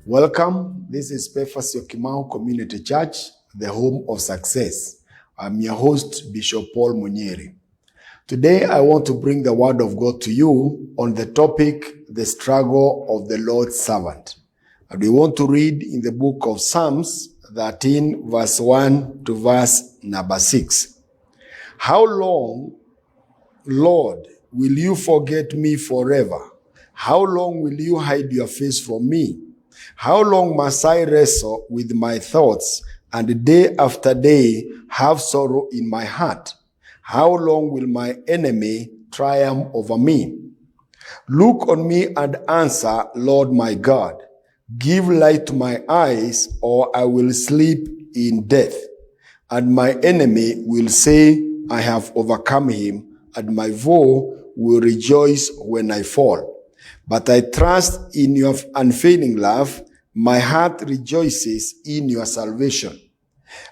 Welcome. This is Pephas Syokimau Community Church, the home of success. I'm your host, Bishop Paul Munyeri. Today, I want to bring the word of God to you on the topic, the struggle of the Lord's servant. And we want to read in the book of Psalms 13, verse 1 to verse number 6. How long, Lord, will you forget me forever? How long will you hide your face from me? How long must I wrestle with my thoughts and day after day have sorrow in my heart? How long will my enemy triumph over me? Look on me and answer, Lord my God. Give light to my eyes, or I will sleep in death. And my enemy will say, I have overcome him, and my foe will rejoice when I fall. But I trust in your unfailing love. My heart rejoices in your salvation.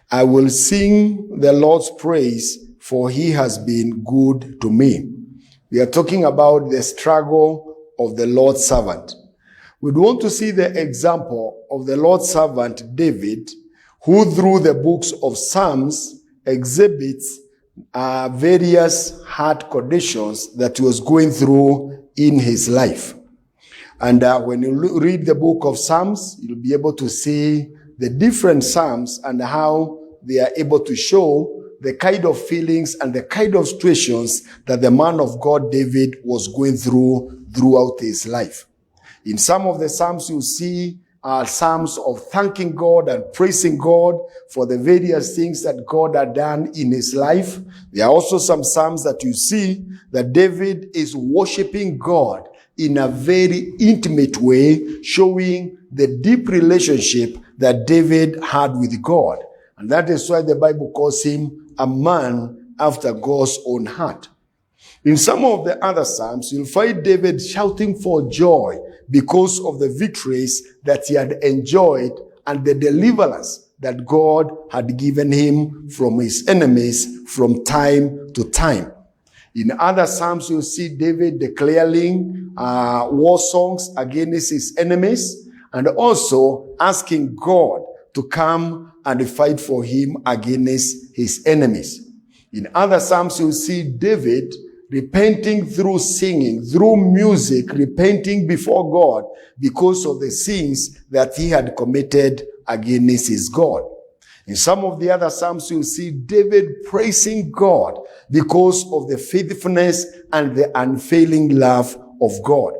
I will sing the Lord's praise, for he has been good to me. We are talking about the struggle of the Lord's servant. We want to see the example of the Lord's servant David, who through the books of Psalms exhibits various hard conditions that he was going through in his life. And when you read the book of Psalms, you'll be able to see the different Psalms and how they are able to show the kind of feelings and the kind of situations that the man of God David was going throughout his life. In some of the Psalms, you see Psalms of thanking God and praising God for the various things that God had done in his life. There are also some Psalms that you see that David is worshiping God in a very intimate way, showing the deep relationship that David had with God. And that is why the Bible calls him a man after God's own heart. In some of the other Psalms, you'll find David shouting for joy because of the victories that he had enjoyed and the deliverance that God had given him from his enemies from time to time. In other Psalms, you see David declaring war songs against his enemies and also asking God to come and fight for him against his enemies. In other Psalms, you see David repenting through singing, through music, repenting before God because of the sins that he had committed against his God. In some of the other Psalms, you see David praising God because of the faithfulness and the unfailing love of God.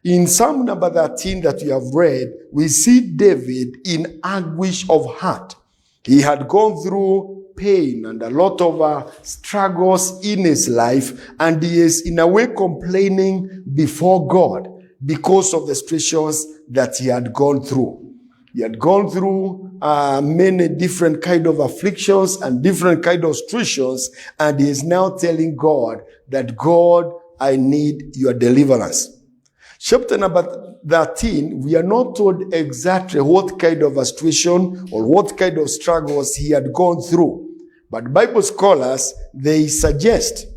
In Psalm number 13 that we have read, we see David in anguish of heart. He had gone through pain and a lot of struggles in his life, and he is in a way complaining before God because of the situations that he had gone through. He had gone through many different kind of afflictions and different kind of situations, and he is now telling God that, God, I need your deliverance. Chapter number 13, we are not told exactly what kind of a situation or what kind of struggles he had gone through. But Bible scholars, they suggest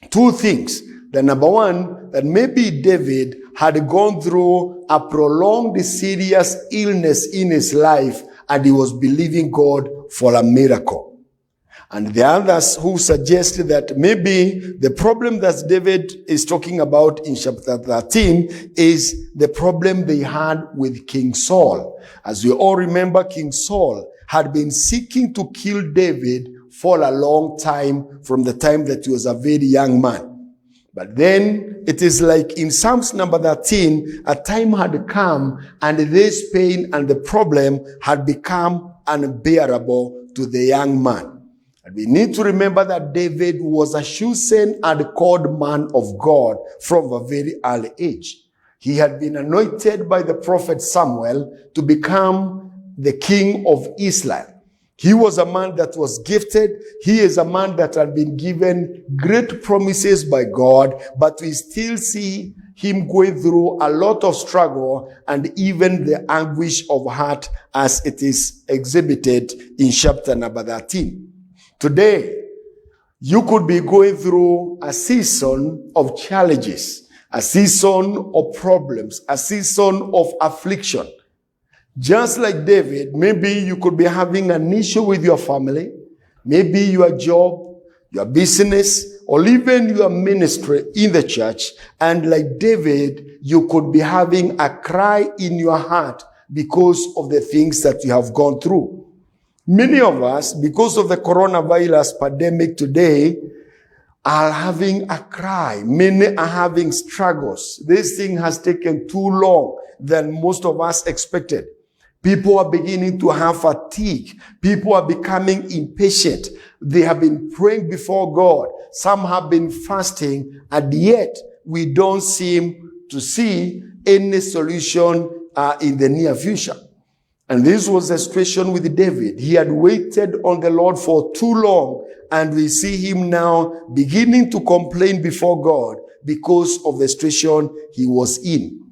two things. The number one, that maybe David had gone through a prolonged serious illness in his life and he was believing God for a miracle. And the others who suggest that maybe the problem that David is talking about in chapter 13 is the problem they had with King Saul. As we all remember, King Saul had been seeking to kill David for a long time, from the time that he was a very young man. But then it is like in Psalms number 13, a time had come and this pain and the problem had become unbearable to the young man. And we need to remember that David was a chosen and called man of God from a very early age. He had been anointed by the prophet Samuel to become the king of Israel. He was a man that was gifted. He is a man that had been given great promises by God, but we still see him going through a lot of struggle and even the anguish of heart as it is exhibited in chapter number 13. Today, you could be going through a season of challenges, a season of problems, a season of affliction. Just like David, maybe you could be having an issue with your family, maybe your job, your business, or even your ministry in the church. And like David, you could be having a cry in your heart because of the things that you have gone through. Many of us, because of the coronavirus pandemic today, are having a cry. Many are having struggles. This thing has taken too long than most of us expected. People are beginning to have fatigue. People are becoming impatient. They have been praying before God. Some have been fasting, and yet we don't seem to see any solution in the near future. And this was the situation with David. He had waited on the Lord for too long, and we see him now beginning to complain before God because of the situation he was in.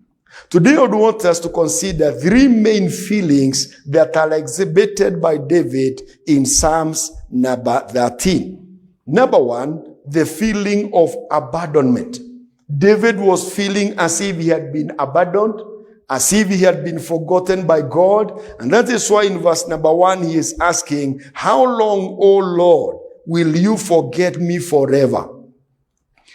Today, I would want us to consider three main feelings that are exhibited by David in Psalms number 13. Number one, the feeling of abandonment. David was feeling as if he had been abandoned, as if he had been forgotten by God. And that is why in verse number 1, he is asking, how long, O Lord, will you forget me forever?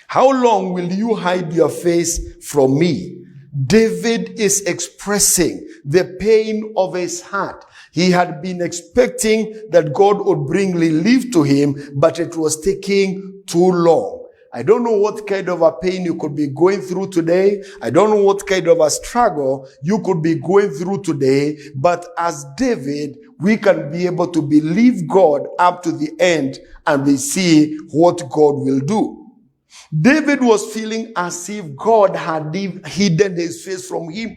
How long will you hide your face from me? David is expressing the pain of his heart. He had been expecting that God would bring relief to him, but it was taking too long. I don't know what kind of a pain you could be going through today. I don't know what kind of a struggle you could be going through today. But as David, we can be able to believe God up to the end, and we see what God will do. David was feeling as if God had hidden his face from him.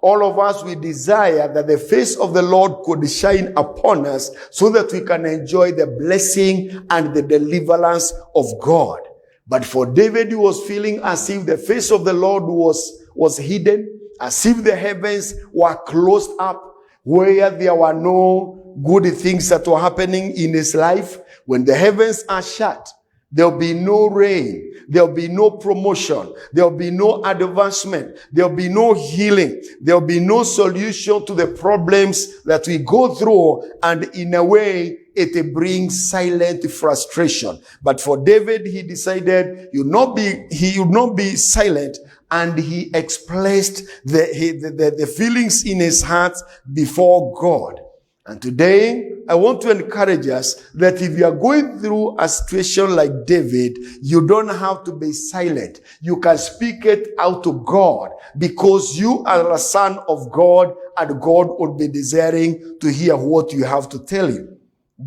All of us, we desire that the face of the Lord could shine upon us so that we can enjoy the blessing and the deliverance of God. But for David, he was feeling as if the face of the Lord was hidden, as if the heavens were closed up, where there were no good things that were happening in his life. When the heavens are shut, there'll be no rain. There'll be no promotion. There'll be no advancement. There'll be no healing. There'll be no solution to the problems that we go through. And in a way, it brings silent frustration. But for David, he decided he would not be silent. And he expressed the feelings in his heart before God. And today, I want to encourage us that if you are going through a situation like David, you don't have to be silent. You can speak it out to God, because you are a son of God, and God would be desiring to hear what you have to tell him.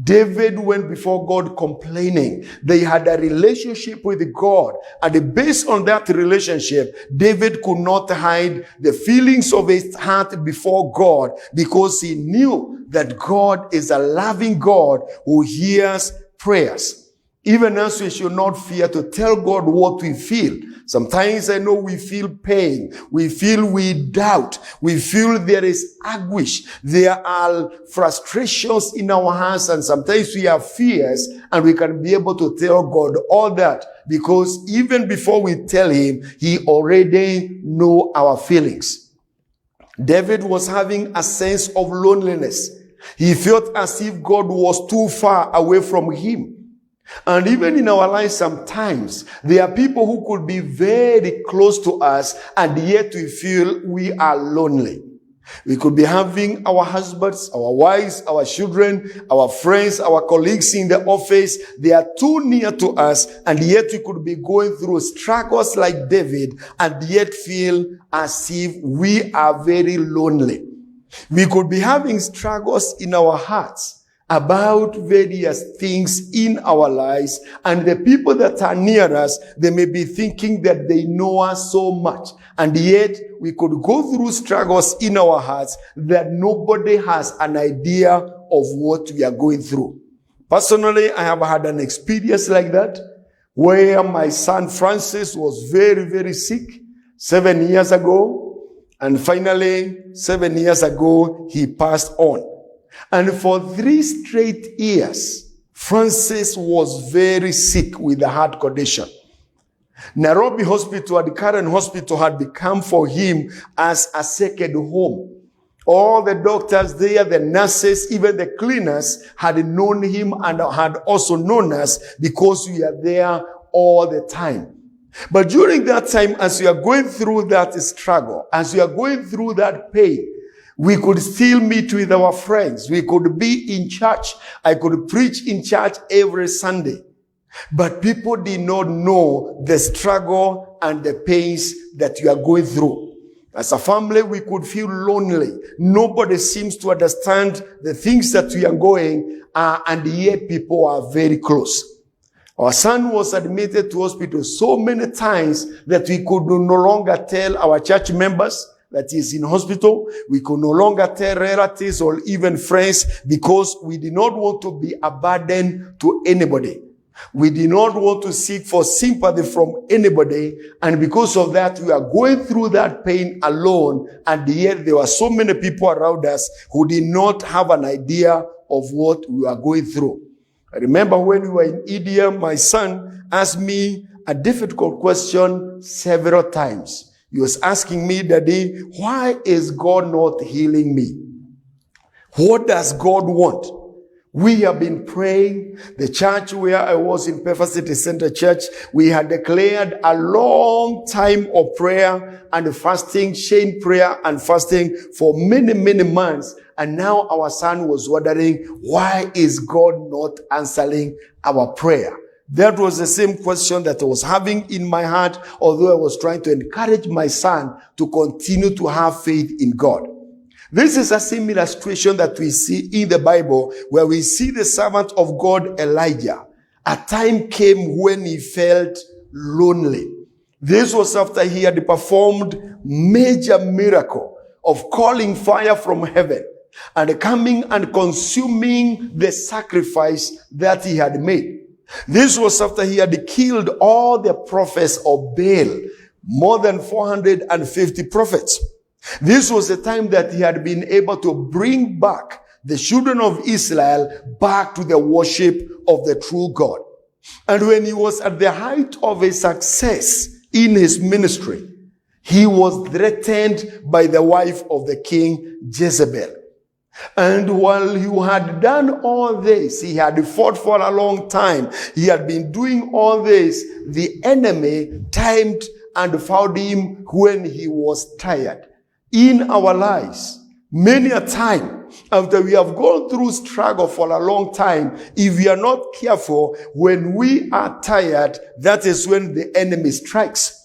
David went before God complaining. They had a relationship with God, and based on that relationship, David could not hide the feelings of his heart before God, because he knew that God is a loving God who hears prayers. Even as we should not fear to tell God what we feel. Sometimes I know we feel pain. We doubt. We feel there is anguish. There are frustrations in our hearts, and sometimes we have fears, and we can be able to tell God all that, because even before we tell him, he already knows our feelings. David was having a sense of loneliness. He felt as if God was too far away from him. And even in our lives, sometimes there are people who could be very close to us, and yet we feel we are lonely. We could be having our husbands, our wives, our children, our friends, our colleagues in the office. They are too near to us, and yet we could be going through struggles like David, and yet feel as if we are very lonely. We could be having struggles in our hearts about various things in our lives, and the people that are near us, they may be thinking that they know us so much, and yet we could go through struggles in our hearts that nobody has an idea of what we are going through. Personally, I have had an experience like that, where my son Francis was very, very sick 7 years ago, and finally 7 years ago he passed on. And for 3 straight years, Francis was very sick with a heart condition. Nairobi Hospital, the current hospital, had become for him as a second home. All the doctors there, the nurses, even the cleaners had known him and had also known us because we are there all the time. But during that time, as we are going through that struggle, as we are going through that pain, we could still meet with our friends. We could be in church. I could preach in church every Sunday. But people did not know the struggle and the pains that you are going through. As a family, we could feel lonely. Nobody seems to understand the things that we are going, and yet people are very close. Our son was admitted to hospital so many times that we could no longer tell our church members that he is in hospital. We could no longer tell relatives or even friends because we did not want to be a burden to anybody. We did not want to seek for sympathy from anybody, and because of that, we are going through that pain alone, and yet there were so many people around us who did not have an idea of what we are going through. I remember when we were in India, my son asked me a difficult question several times. He was asking me, Daddy, why is God not healing me? What does God want? We have been praying. The church where I was in Pefa City Center Church, we had declared a long time of prayer and fasting, chain prayer and fasting for many, many months. And now our son was wondering, why is God not answering our prayer? That was the same question that I was having in my heart, although I was trying to encourage my son to continue to have faith in God. This is a similar situation that we see in the Bible, where we see the servant of God, Elijah. A time came when he felt lonely. This was after he had performed major miracle of calling fire from heaven and coming and consuming the sacrifice that he had made. This was after he had killed all the prophets of Baal, more than 450 prophets. This was the time that he had been able to bring back the children of Israel back to the worship of the true God. And when he was at the height of his success in his ministry, he was threatened by the wife of the king, Jezebel. And while he had done all this, he had fought for a long time, he had been doing all this, the enemy timed and found him when he was tired. In our lives, many a time, after we have gone through struggle for a long time, if we are not careful, when we are tired, that is when the enemy strikes.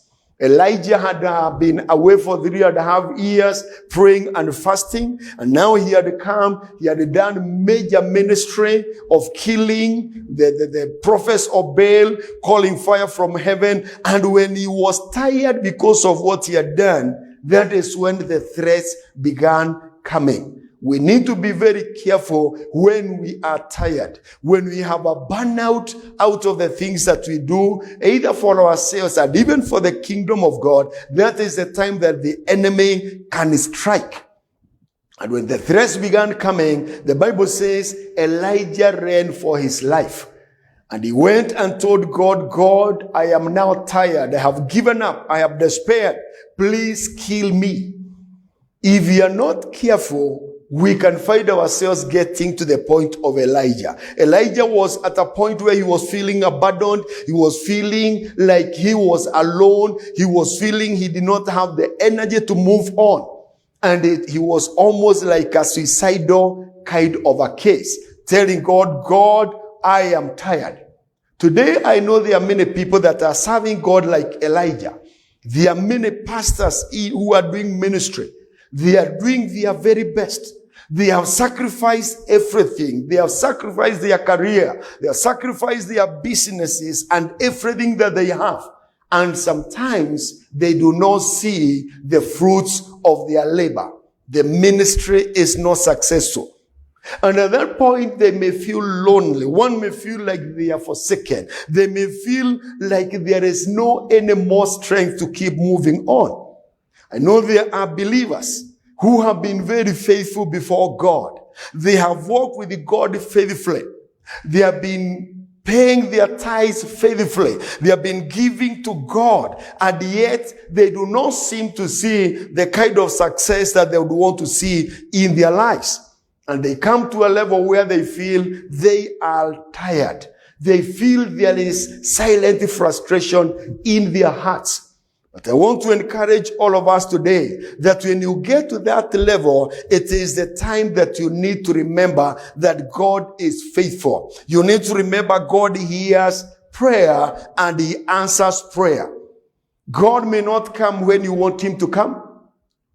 Elijah had been away for 3.5 years praying and fasting, and now he had come, he had done major ministry of killing the prophets of Baal, calling fire from heaven, and when he was tired because of what he had done, that is when the threats began coming. We need to be very careful when we are tired, when we have a burnout out of the things that we do, either for ourselves and even for the kingdom of God. That is the time that the enemy can strike. And when the threats began coming, the Bible says Elijah ran for his life. And he went and told God, God, I am now tired. I have given up. I have despaired. Please kill me. If we are not careful, we can find ourselves getting to the point of Elijah. Elijah was at a point where he was feeling abandoned. He was feeling like he was alone. He was feeling he did not have the energy to move on. And he was almost like a suicidal kind of a case, telling God, God, I am tired. Today, I know there are many people that are serving God like Elijah. There are many pastors who are doing ministry. They are doing their very best. They have sacrificed everything. They have sacrificed their career. They have sacrificed their businesses and everything that they have. And sometimes they do not see the fruits of their labor. The ministry is not successful. And at that point, they may feel lonely. One may feel like they are forsaken. They may feel like there is no any more strength to keep moving on. I know there are believers who have been very faithful before God. They have walked with God faithfully. They have been paying their tithes faithfully. They have been giving to God, and yet they do not seem to see the kind of success that they would want to see in their lives. And they come to a level where they feel they are tired. They feel there is silent frustration in their hearts. But I want to encourage all of us today that when you get to that level, it is the time that you need to remember that God is faithful. You need to remember God hears prayer and he answers prayer. God may not come when you want him to come,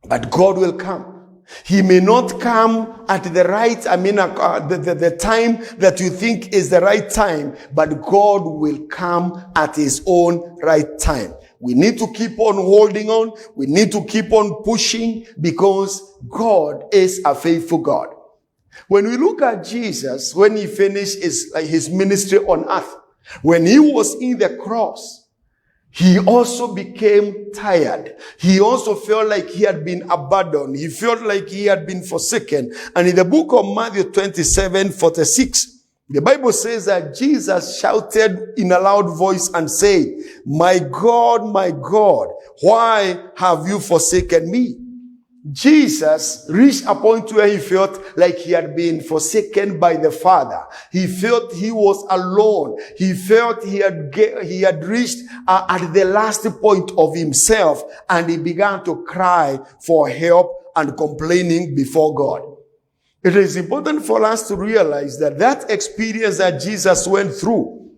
but God will come. He may not come at the right, the time that you think is the right time, but God will come at his own right time. We need to keep on holding on. We need to keep on pushing because God is a faithful God. When we look at Jesus, when he finished his ministry on earth, when he was in the cross, he also became tired. He also felt like he had been abandoned. He felt like he had been forsaken. And in the book of Matthew 27:46, the Bible says that Jesus shouted in a loud voice and said, my God, why have you forsaken me? Jesus reached a point where he felt like he had been forsaken by the Father. He felt he was alone. He felt he had reached at the last point of himself, and he began to cry for help and complaining before God. It is important for us to realize that experience that Jesus went through,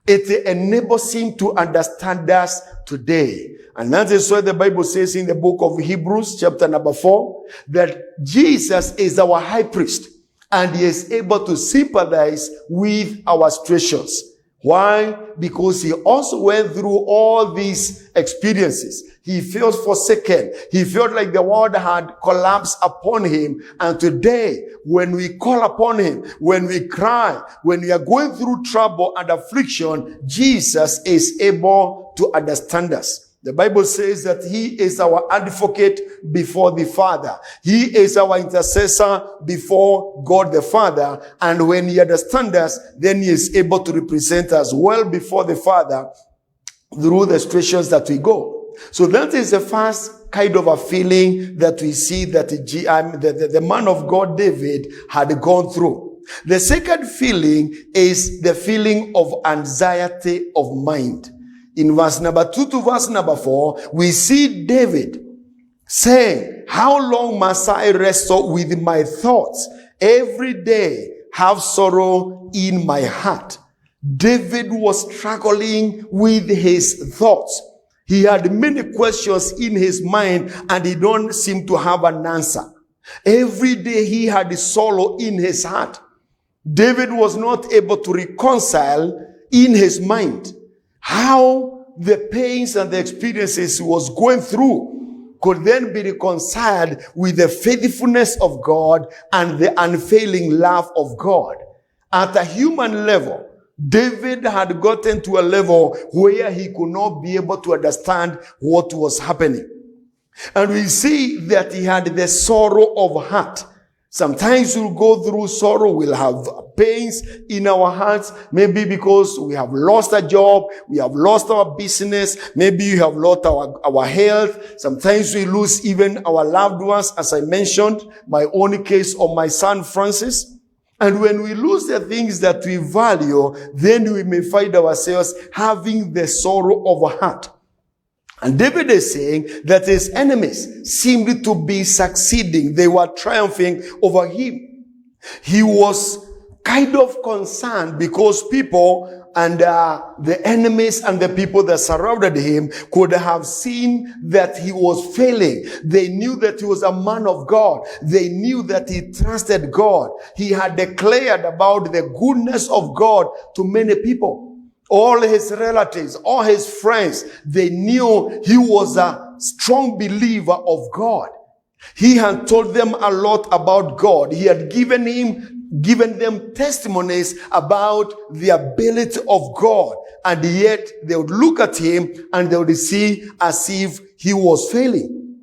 it enables him to understand us today. And that is why the Bible says in the book of Hebrews, chapter number 4, that Jesus is our high priest and he is able to sympathize with our situations. Why? Because he also went through all these experiences. He felt forsaken. He felt like the world had collapsed upon him. And today, when we call upon him, when we cry, when we are going through trouble and affliction, Jesus is able to understand us. The Bible says that he is our advocate before the Father. He is our intercessor before God the Father. And when he understands us, then he is able to represent us well before the Father through the situations that we go. So that is the first kind of a feeling that we see that the man of God, David, had gone through. The second feeling is the feeling of anxiety of mind. In verse number 2 to verse number 4, we see David saying, how long must I wrestle with my thoughts? Every day have sorrow in my heart. David was struggling with his thoughts. He had many questions in his mind and he don't seem to have an answer. Every day he had sorrow in his heart. David was not able to reconcile in his mind how the pains and the experiences he was going through could then be reconciled with the faithfulness of God and the unfailing love of God. At a human level, David had gotten to a level where he could not be able to understand what was happening. And we see that he had the sorrow of heart. Sometimes we'll go through sorrow, we'll have pains in our hearts, maybe because we have lost a job, we have lost our business, maybe you have lost our health. Sometimes we lose even our loved ones, as I mentioned, my own case of my son Francis. And when we lose the things that we value, then we may find ourselves having the sorrow of a heart. And David is saying that his enemies seemed to be succeeding. They were triumphing over him. He was kind of concerned because people and the enemies and the people that surrounded him could have seen that he was failing. They knew that he was a man of God. They knew that he trusted God. He had declared about the goodness of God to many people. All his relatives, all his friends, they knew he was a strong believer of God. He had told them a lot about God. He had given them testimonies about the ability of God. And yet they would look at him and they would see as if he was failing.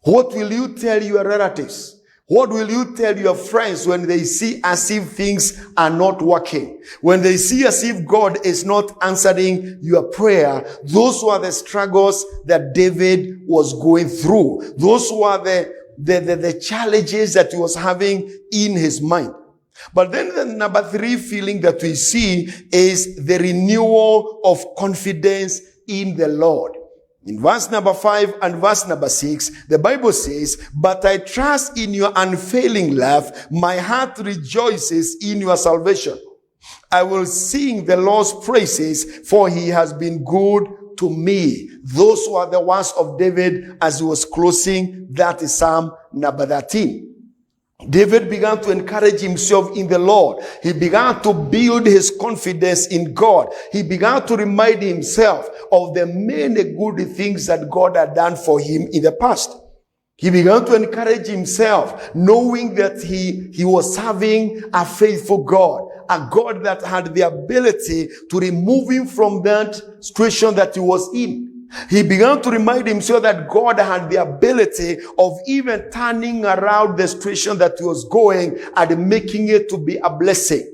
What will you tell your relatives What will you tell your friends when they see as if things are not working? When they see as if God is not answering your prayer? Those were the struggles that David was going through. Those were the challenges that he was having in his mind. But then the number 3 feeling that we see is the renewal of confidence in the Lord. In verse number 5 and verse number 6, the Bible says, "But I trust in your unfailing love. My heart rejoices in your salvation. I will sing the Lord's praises, for he has been good to me." Those were the words of David as he was closing that Psalm number 13. David began to encourage himself in the Lord. He began to build his confidence in God. He began to remind himself of the many good things that God had done for him in the past. He began to encourage himself, knowing that he was serving a faithful God, a God that had the ability to remove him from that situation that he was in. He began to remind himself that God had the ability of even turning around the situation that he was going and making it to be a blessing.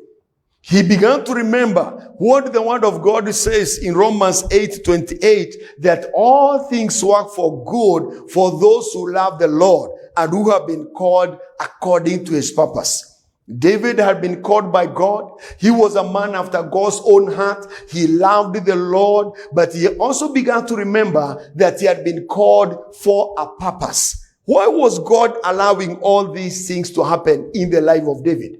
He began to remember what the word of God says in Romans 8:28, that all things work for good for those who love the Lord and who have been called according to his purpose. David had been called by God. He was a man after God's own heart. He loved the Lord, but he also began to remember that he had been called for a purpose. Why was God allowing all these things to happen in the life of David?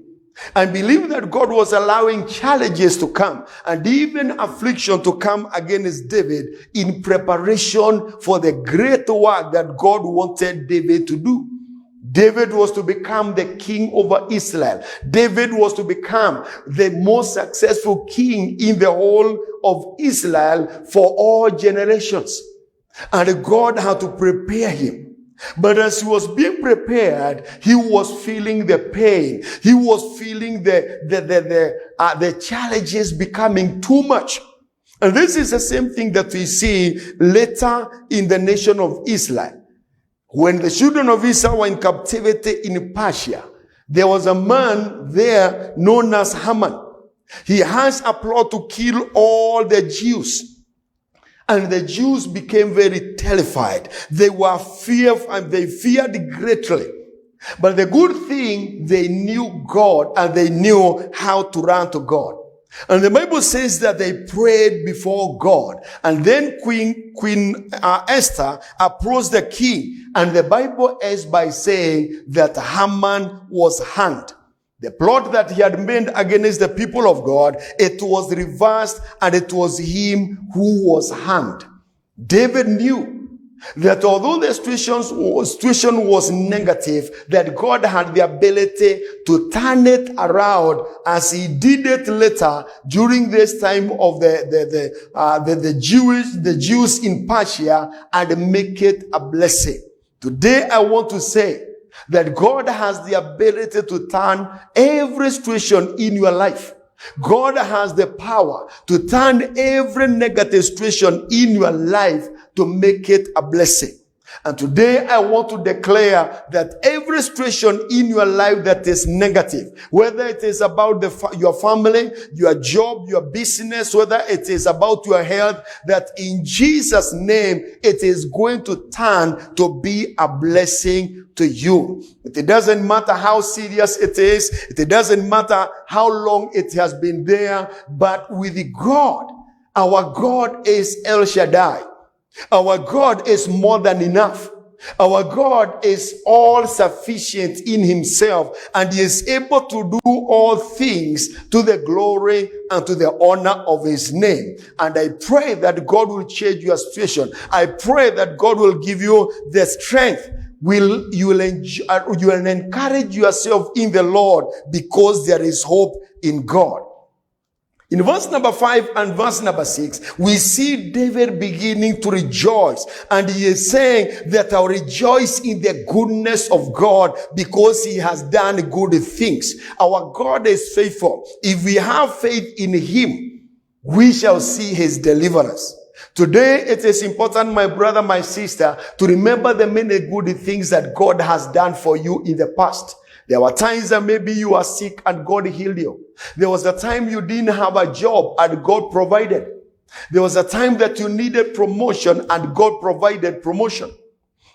I believe that God was allowing challenges to come and even affliction to come against David in preparation for the great work that God wanted David to do. David was to become the king over Israel. David was to become the most successful king in the whole of Israel for all generations. And God had to prepare him. But as he was being prepared, he was feeling the pain. He was feeling the challenges becoming too much. And this is the same thing that we see later in the nation of Israel. When the children of Israel were in captivity in Persia, there was a man there known as Haman. He has a plot to kill all the Jews. And the Jews became very terrified. They were fearful and they feared greatly. But the good thing, they knew God and they knew how to run to God. And the Bible says that they prayed before God. And then Queen Esther approached the king. And the Bible ends by saying that Haman was hanged. The plot that he had made against the people of God, it was reversed and it was him who was hanged. David knew that although the situation was negative, that God had the ability to turn it around as he did it later during this time of the Jews in Persia and make it a blessing. Today I want to say that God has the ability to turn every situation in your life. God has the power to turn every negative situation in your life to make it a blessing. And today I want to declare that every situation in your life that is negative, whether it is about your family, your job, your business, whether it is about your health, that in Jesus' name, it is going to turn to be a blessing to you. It doesn't matter how serious it is. It doesn't matter how long it has been there. But with God, our God is El Shaddai. Our God is more than enough. Our God is all sufficient in himself, and he is able to do all things to the glory and to the honor of his name. And I pray that God will change your situation. I pray that God will give you the strength. You will encourage yourself in the Lord, because there is hope in God. In verse number 5 and verse number 6, we see David beginning to rejoice. And he is saying that I'll rejoice in the goodness of God because he has done good things. Our God is faithful. If we have faith in him, we shall see his deliverance. Today, it is important, my brother, my sister, to remember the many good things that God has done for you in the past. There were times that maybe you are sick and God healed you. There was a time you didn't have a job and God provided. There was a time that you needed promotion and God provided promotion.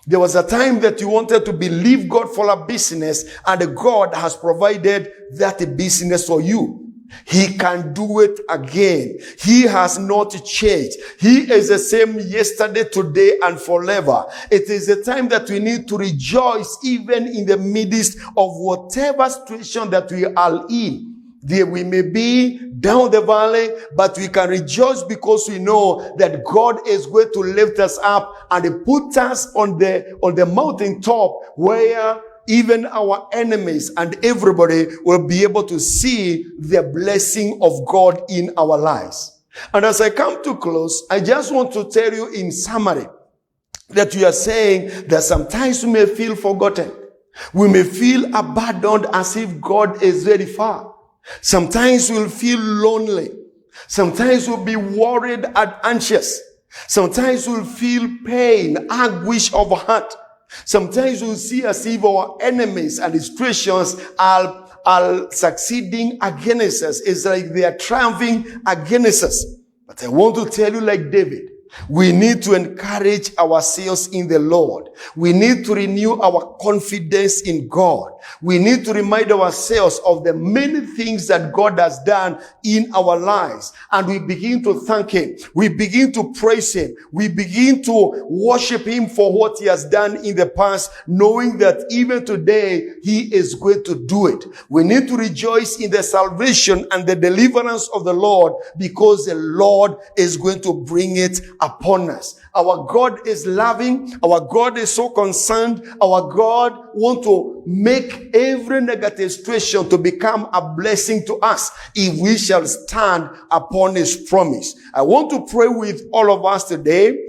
There was a time that you wanted to believe God for a business and God has provided that business for you. He can do it again. He has not changed. He is the same yesterday, today, and forever. It is a time that we need to rejoice even in the midst of whatever situation that we are in. There we may be down the valley, but we can rejoice because we know that God is going to lift us up and put us on the mountaintop where even our enemies and everybody will be able to see the blessing of God in our lives. And as I come to close, I just want to tell you in summary that we are saying that sometimes we may feel forgotten. We may feel abandoned as if God is very far. Sometimes we'll feel lonely. Sometimes we'll be worried and anxious. Sometimes we'll feel pain, anguish of heart. Sometimes we'll see as if our enemies and situations are succeeding against us. It's like they are triumphing against us. But I want to tell you, like David, we need to encourage ourselves in the Lord. We need to renew our confidence in God. We need to remind ourselves of the many things that God has done in our lives. And we begin to thank Him. We begin to praise Him. We begin to worship Him for what He has done in the past, knowing that even today He is going to do it. We need to rejoice in the salvation and the deliverance of the Lord because the Lord is going to bring it upon us. Our God is loving. Our God is so concerned. Our God wants to make every negative situation to become a blessing to us if we shall stand upon His promise. I want to pray with all of us today,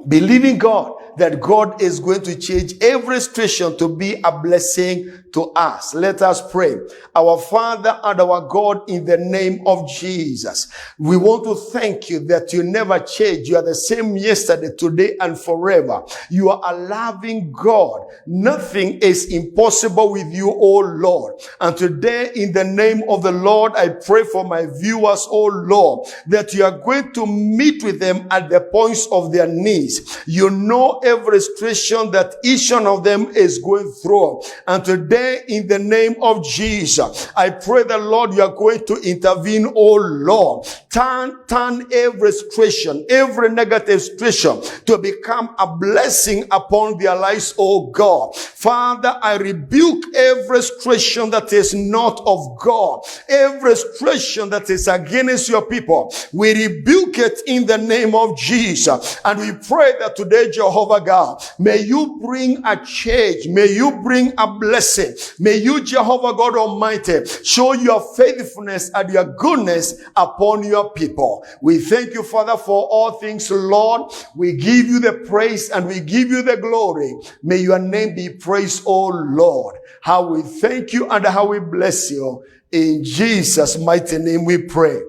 believing God that God is going to change every situation to be a blessing to us. Let us pray. Our Father and our God, in the name of Jesus, we want to thank you that you never change. You are the same yesterday, today, and forever. You are a loving God. Nothing is impossible with you, oh Lord. And today, in the name of the Lord, I pray for my viewers, oh Lord, that you are going to meet with them at the points of their needs. You know every situation that each one of them is going through. And today, in the name of Jesus, I pray that, Lord, you are going to intervene, oh Lord. Turn every situation, every negative situation to become a blessing upon their lives, oh God. Father, I rebuke every situation that is not of God. Every situation that is against your people, we rebuke it in the name of Jesus. And we pray that today, Jehovah God, may you bring a change. May you bring a blessing. May you, Jehovah God Almighty, show your faithfulness and your goodness upon your people. We thank you, Father, for all things, Lord. We give you the praise and we give you the glory. May your name be praised, oh Lord. How we thank you and how we bless you. In Jesus' mighty name we pray.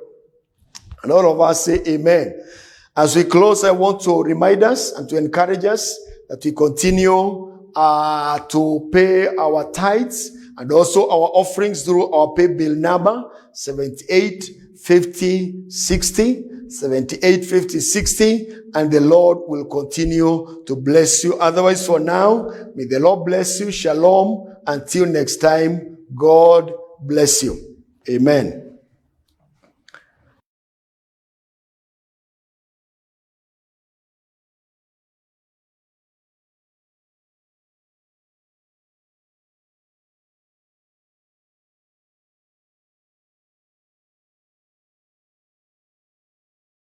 And all of us say amen. As we close, I want to remind us and to encourage us that we continue to pay our tithes and also our offerings through our pay bill number 785060, 785060, and the Lord will continue to bless you. Otherwise, for now, may the Lord bless you. Shalom. Until next time, God bless you. Amen.